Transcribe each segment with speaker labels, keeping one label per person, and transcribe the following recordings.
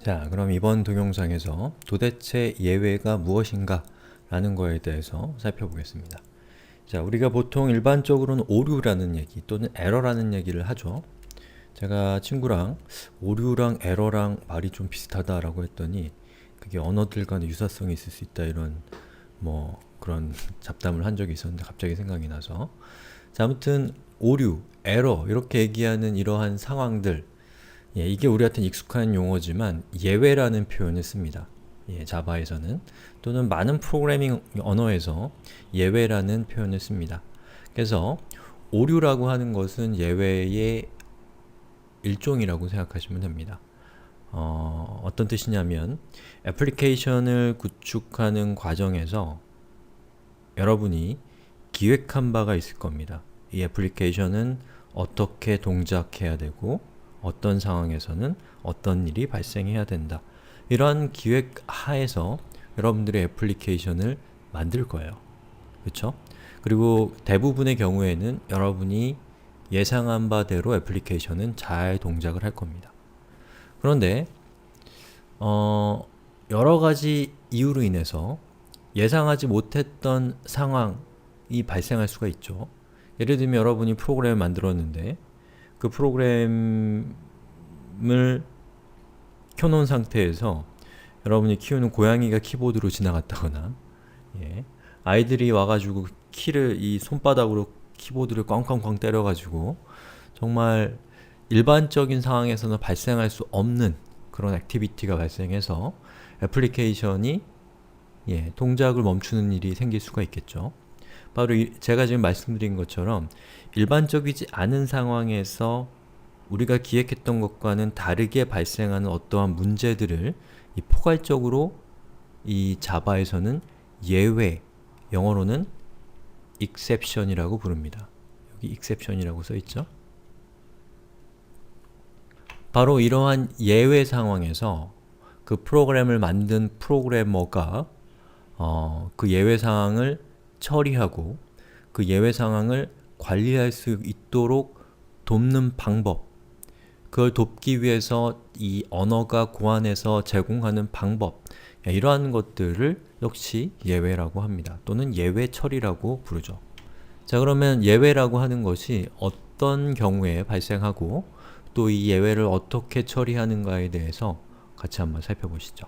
Speaker 1: 자, 그럼 이번 동영상에서 도대체 예외가 무엇인가 라는 거에 대해서 살펴보겠습니다. 자, 우리가 보통 일반적으로는 오류라는 얘기 또는 에러라는 얘기를 하죠. 제가 친구랑 오류랑 에러랑 말이 좀 비슷하다라고 했더니 그게 언어들 간의 유사성이 있을 수 있다 이런 그런 잡담을 한 적이 있었는데 갑자기 생각이 나서 자, 아무튼 오류, 에러 이렇게 얘기하는 이러한 상황들 이게 우리한테는 익숙한 용어지만 예외라는 표현을 씁니다. 자바에서는 또는 많은 프로그래밍 언어에서 예외라는 표현을 씁니다. 그래서 오류라고 하는 것은 예외의 일종이라고 생각하시면 됩니다. 어떤 뜻이냐면 애플리케이션을 구축하는 과정에서 여러분이 기획한 바가 있을 겁니다. 이 애플리케이션은 어떻게 동작해야 되고 어떤 상황에서는 어떤 일이 발생해야 된다. 이러한 기획 하에서 여러분들의 애플리케이션을 만들 거예요. 그렇죠? 그리고 대부분의 경우에는 여러분이 예상한 바대로 애플리케이션은 잘 동작을 할 겁니다. 그런데 여러 가지 이유로 인해서 예상하지 못했던 상황이 발생할 수가 있죠. 예를 들면 여러분이 프로그램을 만들었는데 그 프로그램을 켜놓은 상태에서 여러분이 키우는 고양이가 키보드로 지나갔다거나 아이들이 와가지고 키를 이 손바닥으로 키보드를 꽝꽝꽝 때려가지고 정말 일반적인 상황에서는 발생할 수 없는 그런 액티비티가 발생해서 애플리케이션이 동작을 멈추는 일이 생길 수가 있겠죠. 바로 제가 지금 말씀드린 것처럼 일반적이지 않은 상황에서 우리가 기획했던 것과는 다르게 발생하는 어떠한 문제들을 포괄적으로 이 자바에서는 예외, 영어로는 exception이라고 부릅니다. 여기 exception이라고 써있죠? 바로 이러한 예외 상황에서 그 프로그램을 만든 프로그래머가 그 예외 상황을 처리하고 그 예외 상황을 관리할 수 있도록 돕는 방법, 그걸 돕기 위해서 이 언어가 고안해서 제공하는 방법, 이러한 것들을 역시 예외라고 합니다. 또는 예외 처리라고 부르죠. 자, 그러면 예외라고 하는 것이 어떤 경우에 발생하고 또 이 예외를 어떻게 처리하는가에 대해서 같이 한번 살펴보시죠.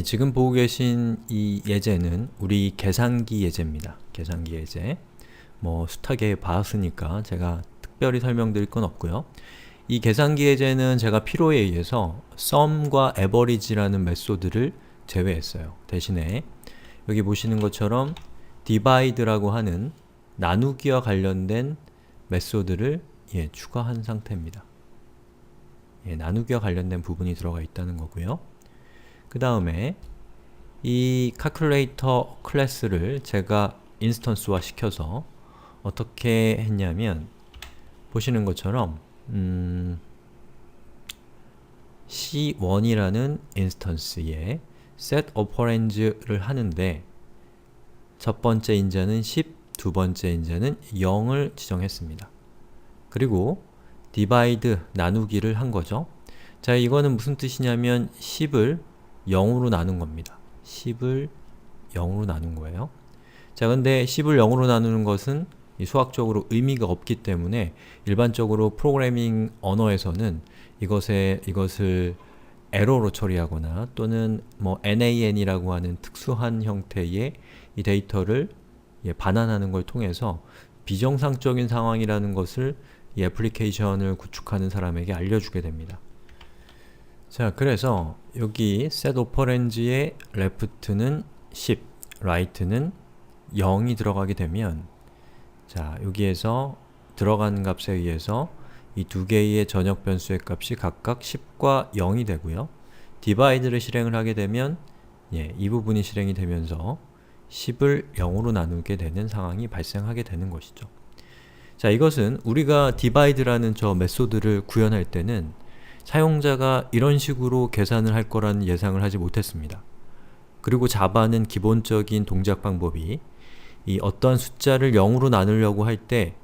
Speaker 1: 지금 보고 계신 이 예제는 우리 계산기 예제입니다. 계산기 예제. 숱하게 봤으니까 제가 특별히 설명드릴 건 없고요. 이 계산기 예제는 제가 필요에 의해서 sum과 average라는 메소드를 제외했어요. 대신에 여기 보시는 것처럼 divide라고 하는 나누기와 관련된 메소드를 추가한 상태입니다. 나누기와 관련된 부분이 들어가 있다는 거고요. 그 다음에 이 calculator 클래스를 제가 인스턴스화 시켜서 어떻게 했냐면 보시는 것처럼 C1이라는 인스턴스에 set operands를 하는데 첫 번째 인자는 10, 두 번째 인자는 0을 지정했습니다. 그리고 divide, 나누기를 한 거죠. 자, 이거는 무슨 뜻이냐면 10을 0으로 나눈 겁니다. 10을 0으로 나눈 거예요. 자, 근데 10을 0으로 나누는 것은 수학적으로 의미가 없기 때문에 일반적으로 프로그래밍 언어에서는 이것을 에러로 처리하거나 또는 NaN이라고 하는 특수한 형태의 이 데이터를 반환하는 걸 통해서 비정상적인 상황이라는 것을 이 애플리케이션을 구축하는 사람에게 알려주게 됩니다. 자, 그래서 여기 set operands의 left는 10, right는 0이 들어가게 되면 자, 여기에서 들어간 값에 의해서 이 두 개의 전역 변수의 값이 각각 10과 0이 되고요. divide를 실행을 하게 되면 이 부분이 실행이 되면서 10을 0으로 나누게 되는 상황이 발생하게 되는 것이죠. 자, 이것은 우리가 divide라는 저 메소드를 구현할 때는 사용자가 이런 식으로 계산을 할 거라는 예상을 하지 못했습니다. 그리고 자바는 기본적인 동작 방법이 이 어떠한 숫자를 0으로 나누려고 할 때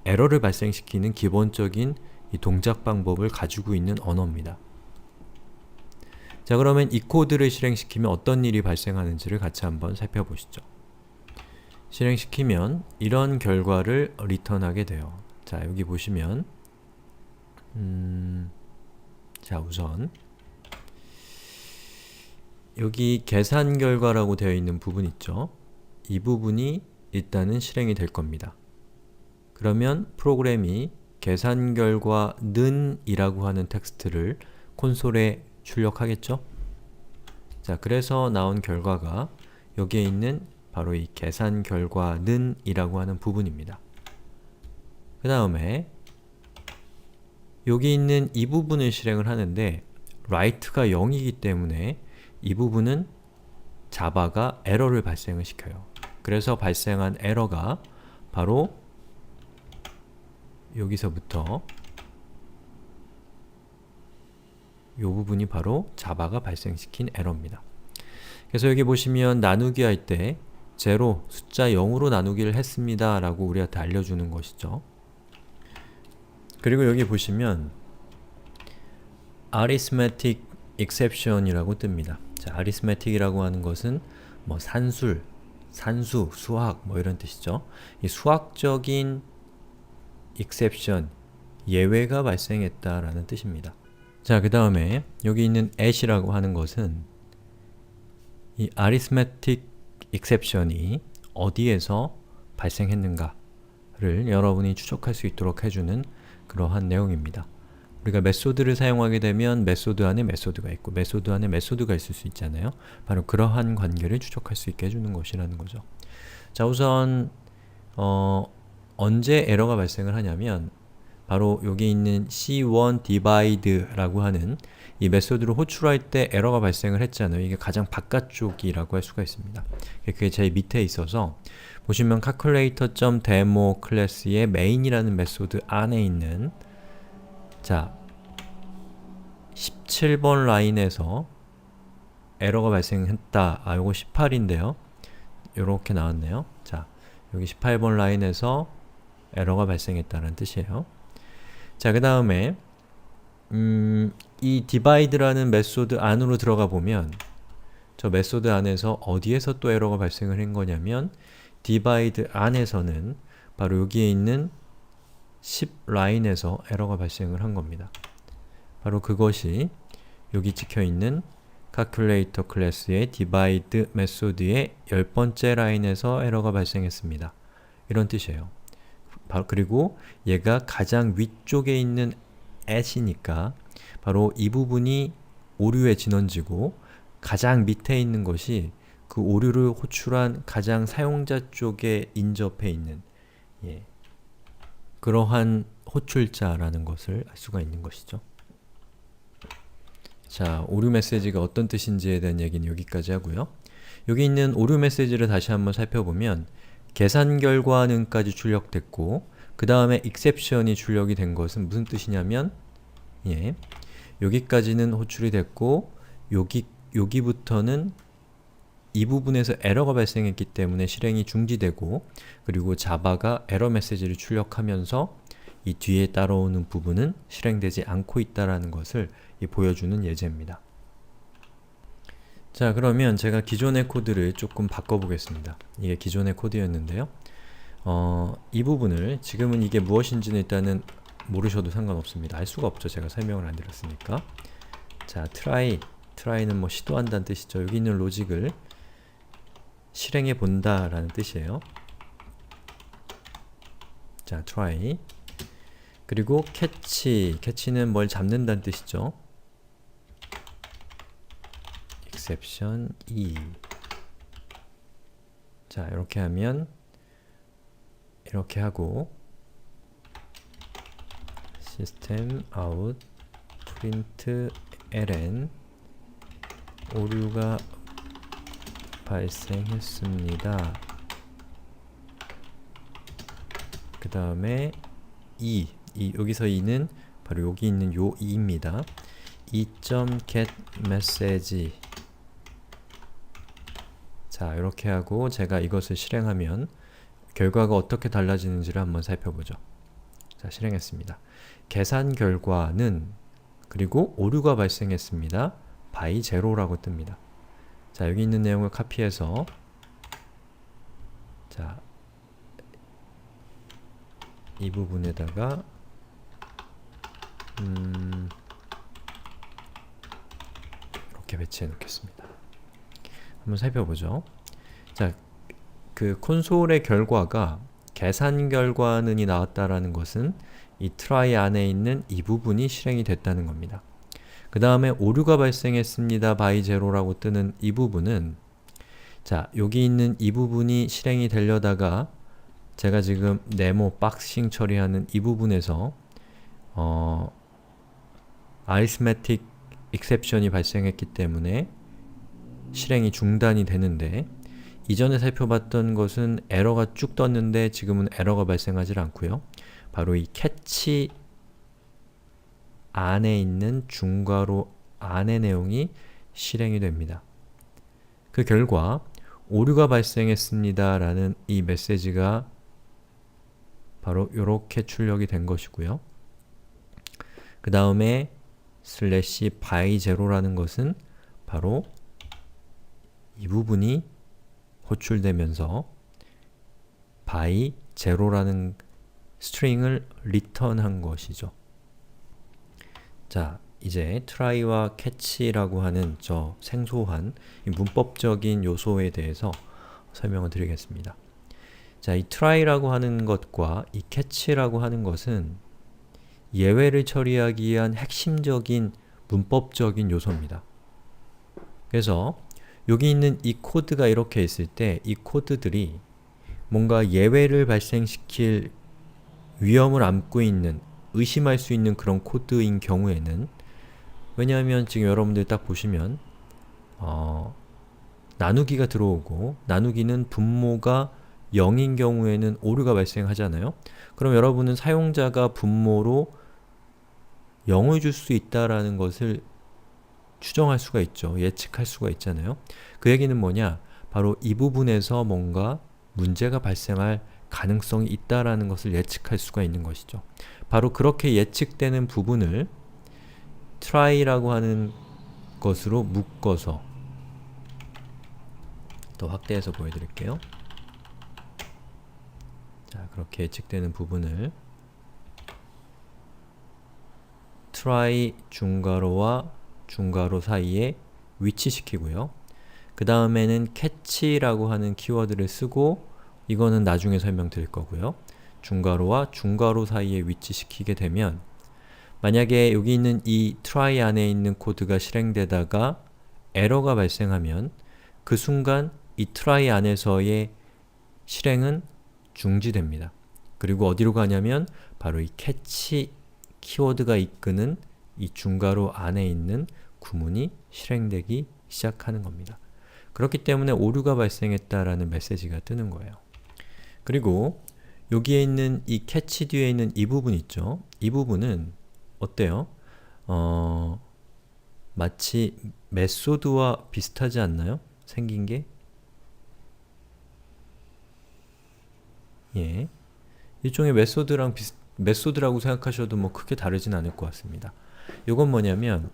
Speaker 1: 에러를 발생시키는 기본적인 이 동작 방법을 가지고 있는 언어입니다. 자, 그러면 이 코드를 실행시키면 어떤 일이 발생하는지를 같이 한번 살펴보시죠. 실행시키면 이런 결과를 리턴하게 돼요. 자, 여기 보시면 자, 우선 여기 계산 결과라고 되어 있는 부분 있죠? 이 부분이 일단은 실행이 될 겁니다. 그러면 프로그램이 계산 결과는 이라고 하는 텍스트를 콘솔에 출력하겠죠? 자, 그래서 나온 결과가 여기에 있는 바로 이 계산 결과는 이라고 하는 부분입니다. 그 다음에 여기 있는 이 부분을 실행을 하는데 write가 0이기 때문에 이 부분은 자바가 에러를 발생을 시켜요. 그래서 발생한 에러가 바로 여기서부터 이 부분이 바로 자바가 발생시킨 에러입니다. 그래서 여기 보시면 나누기 할 때 제로, 숫자 0으로 나누기를 했습니다 라고 우리한테 알려주는 것이죠. 그리고 여기 보시면 arithmetic exception 이라고 뜹니다. 자, arithmetic이라고 하는 것은 뭐 산술, 산수, 수학 뭐 이런 뜻이죠. 이 수학적인 exception, 예외가 발생했다라는 뜻입니다. 자, 그 다음에 여기 있는 at이라고 하는 것은 이 arithmetic exception이 어디에서 발생했는가를 여러분이 추적할 수 있도록 해주는 그러한 내용입니다. 우리가 메소드를 사용하게 되면 메소드 안에 메소드가 있고 메소드 안에 메소드가 있을 수 있잖아요. 바로 그러한 관계를 추적할 수 있게 해주는 것이라는 거죠. 자, 우선 언제 에러가 발생을 하냐면 바로 여기 있는 C1 divide라고 하는 이 메소드를 호출할 때 에러가 발생을 했잖아요. 이게 가장 바깥쪽이라고 할 수가 있습니다. 그게 제일 밑에 있어서 보시면 calculator.demo 클래스의 main이라는 메소드 안에 있는 자 17번 라인에서 에러가 발생했다. 요거 18인데요. 요렇게 나왔네요. 자, 여기 18번 라인에서 에러가 발생했다는 뜻이에요. 자, 그 다음에 이 divide라는 메소드 안으로 들어가 보면 저 메소드 안에서 어디에서 또 에러가 발생을 한 거냐면 divide 안에서는 바로 여기에 있는 10 라인에서 에러가 발생을 한 겁니다. 바로 그것이 여기 찍혀있는 calculator 클래스의 divide 메소드의 10번째 라인에서 에러가 발생했습니다. 이런 뜻이에요. 그리고 얘가 가장 위쪽에 있는 at이니까 바로 이 부분이 오류의 진원지고 가장 밑에 있는 것이 그 오류를 호출한 가장 사용자 쪽에 인접해 있는 그러한 호출자라는 것을 알 수가 있는 것이죠. 자, 오류 메시지가 어떤 뜻인지에 대한 얘기는 여기까지 하고요. 여기 있는 오류 메시지를 다시 한번 살펴보면 계산 결과는까지 출력됐고 그 다음에 exception이 출력이 된 것은 무슨 뜻이냐면 여기까지는 호출이 됐고 여기부터는 이 부분에서 에러가 발생했기 때문에 실행이 중지되고 그리고 자바가 에러 메시지를 출력하면서 이 뒤에 따라오는 부분은 실행되지 않고 있다는 것을 보여주는 예제입니다. 자, 그러면 제가 기존의 코드를 조금 바꿔보겠습니다. 이게 기존의 코드였는데요. 이 부분을 지금은 이게 무엇인지는 일단은 모르셔도 상관없습니다. 알 수가 없죠. 제가 설명을 안 드렸으니까. 자, try는 뭐 시도한다는 뜻이죠. 여기 있는 로직을 실행해 본다 라는 뜻이에요. 자, try 그리고 catch는 뭘 잡는다는 뜻이죠. exception E 자, 이렇게 하면 이렇게 하고 system out print ln 오류가 발생했습니다. 그 다음에 여기서 e는 바로 여기 있는 요 e입니다. e.getMessage 자, 이렇게 하고 제가 이것을 실행하면 결과가 어떻게 달라지는지를 한번 살펴보죠. 자, 실행했습니다. 계산 결과는 그리고 오류가 발생했습니다. by 제로라고 뜹니다. 자, 여기 있는 내용을 카피해서 자, 이 부분에다가 이렇게 배치해 놓겠습니다. 한번 살펴보죠. 자, 그 콘솔의 결과가 계산 결과는이 나왔다라는 것은 이 try 안에 있는 이 부분이 실행이 됐다는 겁니다. 그 다음에 오류가 발생했습니다. by 제로라고 뜨는 이 부분은 자, 여기 있는 이 부분이 실행이 되려다가 제가 지금 네모 박싱 처리하는 이 부분에서 arithmetic exception이 발생했기 때문에 실행이 중단이 되는데 이전에 살펴봤던 것은 에러가 쭉 떴는데 지금은 에러가 발생하지 않고요. 바로 이 catch 안에 있는 중괄호 안의 내용이 실행이 됩니다. 그 결과 오류가 발생했습니다 라는 이 메시지가 바로 이렇게 출력이 된 것이고요. 그 다음에 슬래시 by 제로라는 것은 바로 이 부분이 호출되면서 by 제로라는 스트링을 리턴한 것이죠. 자, 이제 try와 catch라고 하는 저 생소한 이 문법적인 요소에 대해서 설명을 드리겠습니다. 자, 이 try라고 하는 것과 이 catch라고 하는 것은 예외를 처리하기 위한 핵심적인 문법적인 요소입니다. 그래서 여기 있는 이 코드가 이렇게 있을 때 이 코드들이 뭔가 예외를 발생시킬 위험을 안고 있는, 의심할 수 있는 그런 코드인 경우에는 왜냐하면 지금 여러분들 딱 보시면 나누기가 들어오고 나누기는 분모가 0인 경우에는 오류가 발생하잖아요. 그럼 여러분은 사용자가 분모로 0을 줄 수 있다라는 것을 추정할 수가 있죠. 예측할 수가 있잖아요. 그 얘기는 뭐냐? 바로 이 부분에서 뭔가 문제가 발생할 가능성이 있다라는 것을 예측할 수가 있는 것이죠. 바로 그렇게 예측되는 부분을 try라고 하는 것으로 묶어서 더 확대해서 보여드릴게요. 자, 그렇게 예측되는 부분을 try 중괄호와 중괄호 사이에 위치시키고요. 그 다음에는 catch라고 하는 키워드를 쓰고 이거는 나중에 설명드릴 거고요. 중괄호와 중괄호 사이에 위치시키게 되면 만약에 여기 있는 이 try 안에 있는 코드가 실행되다가 에러가 발생하면 그 순간 이 try 안에서의 실행은 중지됩니다. 그리고 어디로 가냐면 바로 이 catch 키워드가 이끄는 이 중괄호 안에 있는 구문이 실행되기 시작하는 겁니다. 그렇기 때문에 오류가 발생했다라는 메시지가 뜨는 거예요. 그리고 여기에 있는 이 catch 뒤에 있는 이 부분 있죠? 이 부분은 어때요? 마치 메소드와 비슷하지 않나요? 생긴 게? 예. 일종의 메소드라고 생각하셔도 뭐 크게 다르진 않을 것 같습니다. 이건 뭐냐면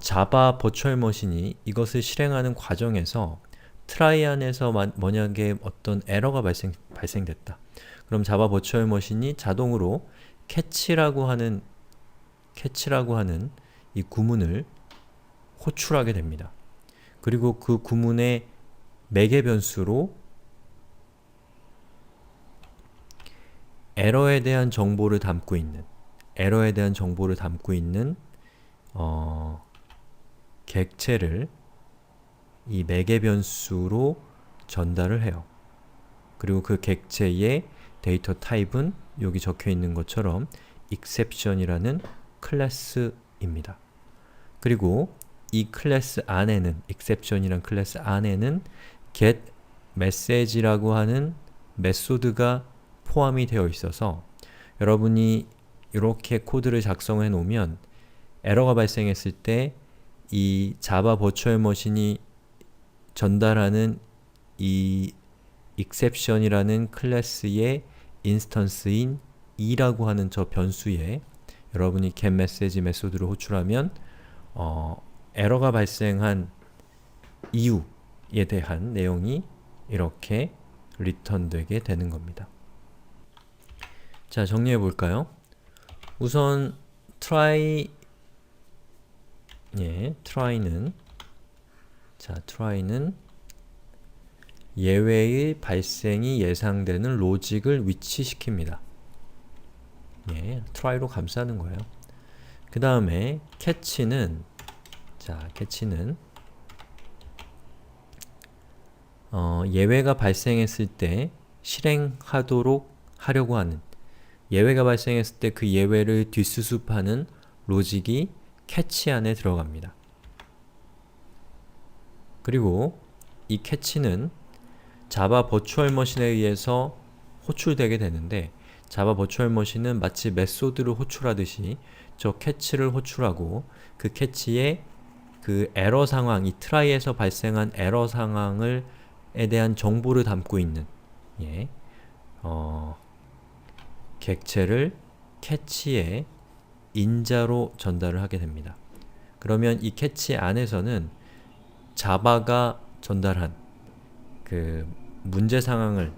Speaker 1: 자바 버추얼 머신이 이것을 실행하는 과정에서 try 안에서 만약에 어떤 에러가 발생됐다. 그럼 자바 버추얼 머신이 자동으로 catch라고 하는 이 구문을 호출하게 됩니다. 그리고 그 구문의 매개 변수로 에러에 대한 정보를 담고 있는 객체를 이 매개 변수로 전달을 해요. 그리고 그 객체의 데이터 타입은 여기 적혀 있는 것처럼 exception이라는 클래스입니다. 그리고 이 클래스 안에는 exception이라는 클래스 안에는 get message라고 하는 메소드가 포함이 되어 있어서 여러분이 이렇게 코드를 작성해 놓으면 에러가 발생했을 때 이 자바 버추얼 머신이 전달하는 이 exception이라는 클래스의 인스턴스인 e라고 하는 저 변수에 여러분이 getMessage 메소드를 호출하면 에러가 발생한 이유에 대한 내용이 이렇게 리턴되게 되는 겁니다. 자, 정리해 볼까요? 우선 try는 예외의 발생이 예상되는 로직을 위치시킵니다. try로 감싸는 거예요. 그 다음에 catch는 예외가 발생했을 때 실행하도록 하려고 하는, 예외가 발생했을 때 그 예외를 뒷수습하는 로직이 catch 안에 들어갑니다. 그리고 이 catch는 자바 버추얼 머신에 의해서 호출되게 되는데, 자바 버추얼 머신은 마치 메소드를 호출하듯이 저 catch를 호출하고 그 catch에 그 에러 상황, 이 try에서 발생한 에러 상황에 대한 정보를 담고 있는 객체를 catch에 인자로 전달을 하게 됩니다. 그러면 이 catch 안에서는 자바가 전달한 그 문제 상황을,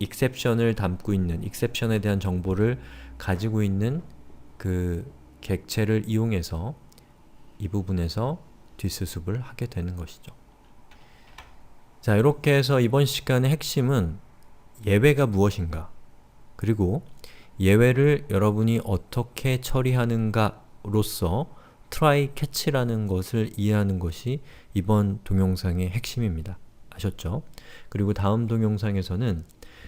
Speaker 1: exception을 담고 있는, exception에 대한 정보를 가지고 있는 그 객체를 이용해서 이 부분에서 뒷수습을 하게 되는 것이죠. 자, 이렇게 해서 이번 시간의 핵심은 예외가 무엇인가, 그리고 예외를 여러분이 어떻게 처리하는가로서 try catch라는 것을 이해하는 것이 이번 동영상의 핵심입니다. 아셨죠? 그리고 다음 동영상에서는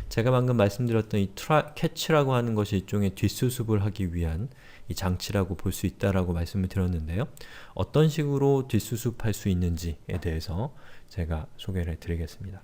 Speaker 1: 제가 방금 말씀드렸던 이 catch라고 하는 것이 일종의 뒷수습을 하기 위한 이 장치라고 볼 수 있다라고 말씀을 드렸는데요. 어떤 식으로 뒷수습할 수 있는지에 대해서 제가 소개를 해드리겠습니다.